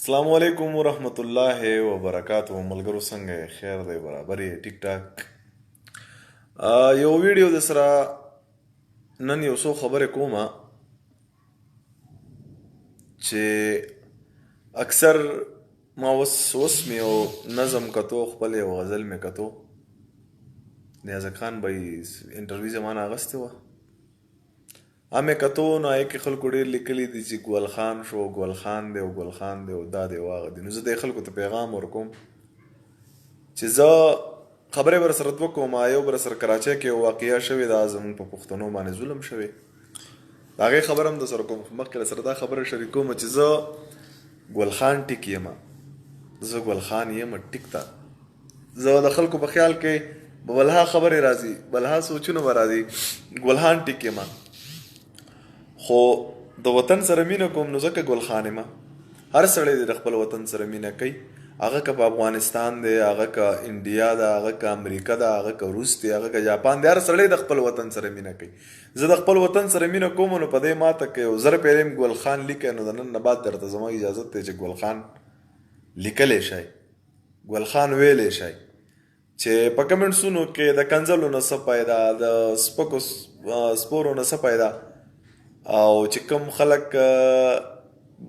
السلام علیکم ورحمت الله وبرکاتہ. ملګرو څنګه خیر دی برابر یې ټیک ټاک. یو ویډیو د سره نن یو څو خبرې کومه چې اکثر ما اوس مې یو نظم کتو، خپل یو غزل مې کتو. نیازک خان به انټرویو زمانه اغستې وه، مې کتو نو هغې کې خلکو ډېر لیکلي دي چې ګل خان شو، ګل خان دی او ګل خان دی او دا دی او هغه دی. نو زه دې خلکو ته پیغام ورکوم چې زه خبرې به سره دوه کوم. یو به سره کراچۍ کې یو واقعه شوې ده، زموږ په پښتنو باندې ظلم شوی، د هغې خبره هم در سره کوم. مخکې له سره دا خبره شریکوم چې زه ګل خان ټیک یم، زه ګل خان یم ټیک ته. زه د خلکو په خیال کې به بلها خبرې راځي، بلها سوچونه به راځي، ګل خان ټیک یم. خو د وطن سره مینه کوم نو ځکه ګل خان یم. هر سړی د خپل وطن سره مینه کوي، هغه که په افغانستان دی، هغه که انډیا ده، هغه که امریکا ده، هغه که روس دی، هغه که جاپان دی، هر سړی د خپل وطن سره مینه کوي. زه د خپل وطن سره مینه کوم نو په دې ماته که یو زر پیریم ګل خان لیکه نو د نن نه بعد درته زما اجازت دی چې ګل خان لیکلی شئ، ګل خان ویلی شئ. چې په کمنټسونو کې د کنځلو نه څه پیدا، د سپکو سپورو نه څه پیدا، او چې کوم خلک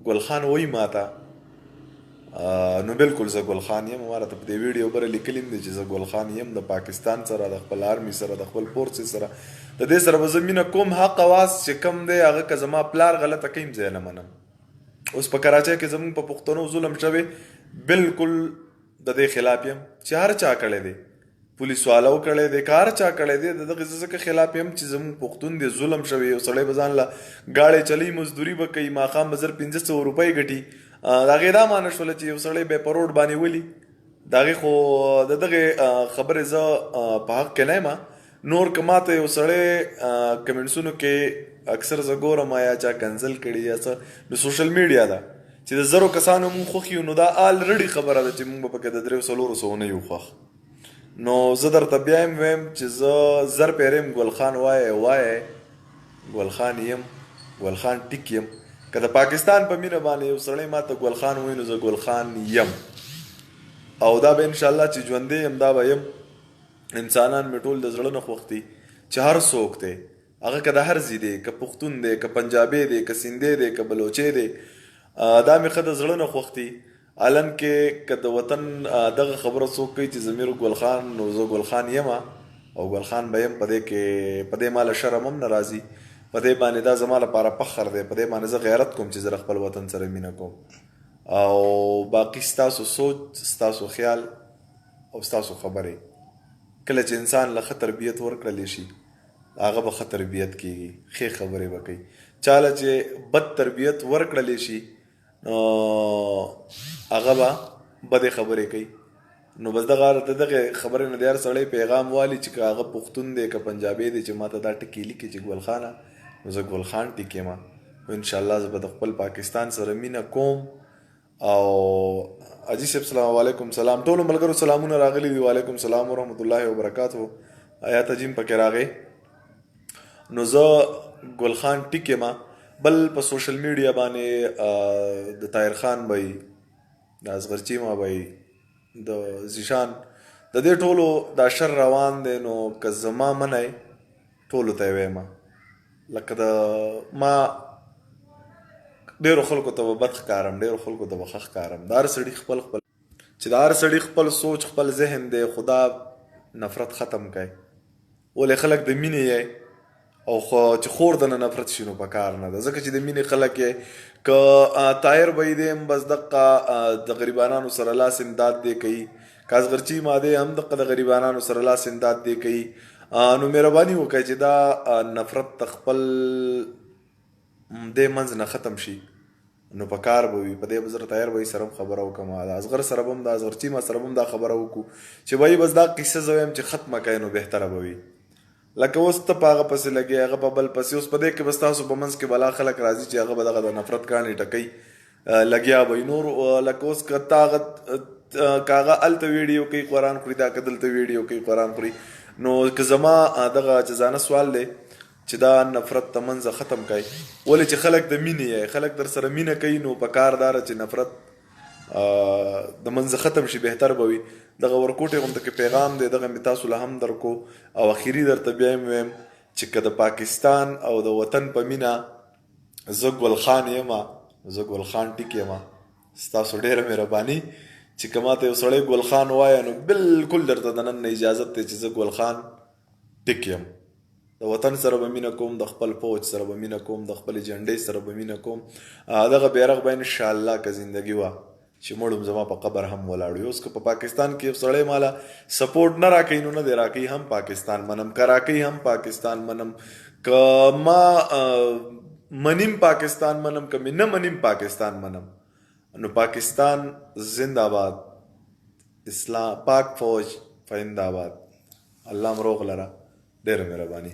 ګل خان وایي ماته، نو بالکل زه ګل خان یم. ما راته په دې ویډیو بره لیکلي دي چې زه ګل خان یم، د پاکستان سره، د خپل آرمي سره، د خپل فورسې سره، د دې سره به زه مینه کوم. حق اواز چې کوم دی هغه که زما پلار غلطه کوي زه یې نه منم. اوس په کراچۍ کې زموږ په پښتنو ظلم شوی، بالکل د دې خلاف یم چې هر چا کړی دی، پولیس والا وکړی دی، که هر چا کړی دی، د دغې زه ځکه خلاف یم چې زموږ پښتون دی ظلم شوی. یو سړی به ځان له ګاډۍ چلی، مزدوري به کوي، ماښام به 1500 روپۍ ګټي. د هغې دا معنی شوله چې یو سړی به یې په روډ باندې ولي. د هغې خو د دغې خبرې زه په حق کې نه یم. نور که ماته یو سړی کمنټسونو کې اکثر زه ګورم یا چا کنزل کړي یا څه، نو سوشل میډیا ده چې د زرو کسانو مونږ خوښ یو، نو دا آلرډي خبره ده چې مونږ به پکې د 300 نه یو خوښ. نو زه درته بیا هم ویم چې زه زر پیریم ګل خان وایه ګل خان یم، ګل خان ټیک یم. که د پاکستان په مینه باندې یو سړی ماته ګل خان وایي نو زه ګل خان یم، او دا به انشاءالله چې ژوندی یم دا به یم. انسانان مې ټول د زړه نه خوښ دي چې هر څوک دی، هغه که د هر ځای دی، که پښتون دی، که پنجابی دی، که سیندی دی، که بلوچی دی، دا مې ښه د زړه نه خوښ دي. علن کې که د وطن دغه خبره څوک کوي چې ضمیر ګل خان، نو زه ګل خان یم او ګل خان به یم. په دې ماله شرم هم نه راځي، په دې باندې دا زما لپاره فخر دی، په دې باندې زه غیرت کوم چې زه خپل وطن سره مینه کوم. او باقي ستاسو سوچ، ستاسو خیال او ستاسو خبرې، کله چې انسان له ښه تربیت ورکړلی شي هغه به ښه تربیت کېږي، ښې خبرې به کوي. چاله چې بد تربیت ورکړلی شي نو هغه به بدې خبرې کوي. نو بس دغه خبرې نه د هر سړی پیغام والي چې که هغه پښتون دی که پنجابی دی چې ماته دا ټکي لیکي چې ګل خانه، نو زه ګل خان ټیک یم. انشاءالله زه به د خپل پاکستان سره مینه کوم. او حاجي صاحب سلام علیکم. سلام ټولو ملګرو، سلامونه راغلي دي. وعلیکم سلام ورحمت الله وبرکاتہ. آیات عجیم پکې راغی. نو زه ګل خان ټیک یم. بل په سوشل میډیا باندې د طاهر خان بی، د اصغرچی ما بی، د زیشان، د دې ټولو دا شر روان دی. نو که زما منی ټولو ته یې ویمه، لکه د ما ډېرو خلکو ته به بد ښکارم، ډېرو خلکو ته به ښه ښکارم. د هر سړي خپل چې د هر سړي خپل سوچ، خپل ذهن دی. خدا نفرت ختم کوي. ولې خلک د مینې یې او خو چې خور د نه نفرت شي نو په کار نه ده. ځکه چې د مینې خلک یې که طاهر به یې دی هم بس دقه د غریبانانو سره لاس امداد دی کوي، که اصغرچي ماده هم دقه د غریبانانو سره لاس امداد دی کوي. نو مهرباني وکړئ چې دا نفرت د خپل دې منځ نه ختم شي، نو په کار به وي. په دې به زه طاهر به سره هم خبره وکړم، د اصغر سره به هم، د اصغرچي ما سره به هم دا خبره وکړو چې به بس دا قصه زه وایم چې ختمه کوئ نو بهتره به وي. لکه اوس ته په هغه پسې لګې، هغه په بل پسې. اوس په دې کې به ستاسو په منځ کې بلا خلک راځي چې هغه به دغه د نفرت کاڼي ټکوي لګیا به وي. نور لکه اوس که ته هغه هلته ویډیو کوي قرآن خوري، دا که دلته ویډیو کوي قرآن خوري، نو که زما دغه جزانه سوال دی چې دا نفرت ته منځه ختم کوي. ولې چې خلک د مینې یې، خلک در سره مینه کوي، نو په کار داره چې نفرت د منځه ختم شي بهتر به وي. دغه ورکوټې غونډه کې پیغام دی، دغه مې تاسو له هم درکو او اخري درته بیا یې ویم چې که د پاکستان او د وطن په مینه زه ګل خان یم، زه ګل خان ټیک یم، ستاسو ډېره مهرباني چې که ماته یو سړی ګل خان وایه نو بالکل درته دننه اجازت دی چې زه ګل خان ټیک یم. د وطن سره به مینه کوم، د خپل فوج سره به مینه کوم، د خپلې جنډۍ سره به مینه کوم. دغه بیرغ به انشاءالله که زندګي وه چې مړم زما په قبر هم ولاړ وي. اوس که په پاکستان کې یو سړی ماله سپورټ نه راکوي نو نه دی راکوي، هم پاکستان منم، که راکوي هم پاکستان منم، که ما منیم پاکستان منم، که مې نه منیم پاکستان منم. نو پاکستان زنده باد، اسلام پاک فوج فزنده باد. الله مروغ لره، ډېره مهرباني.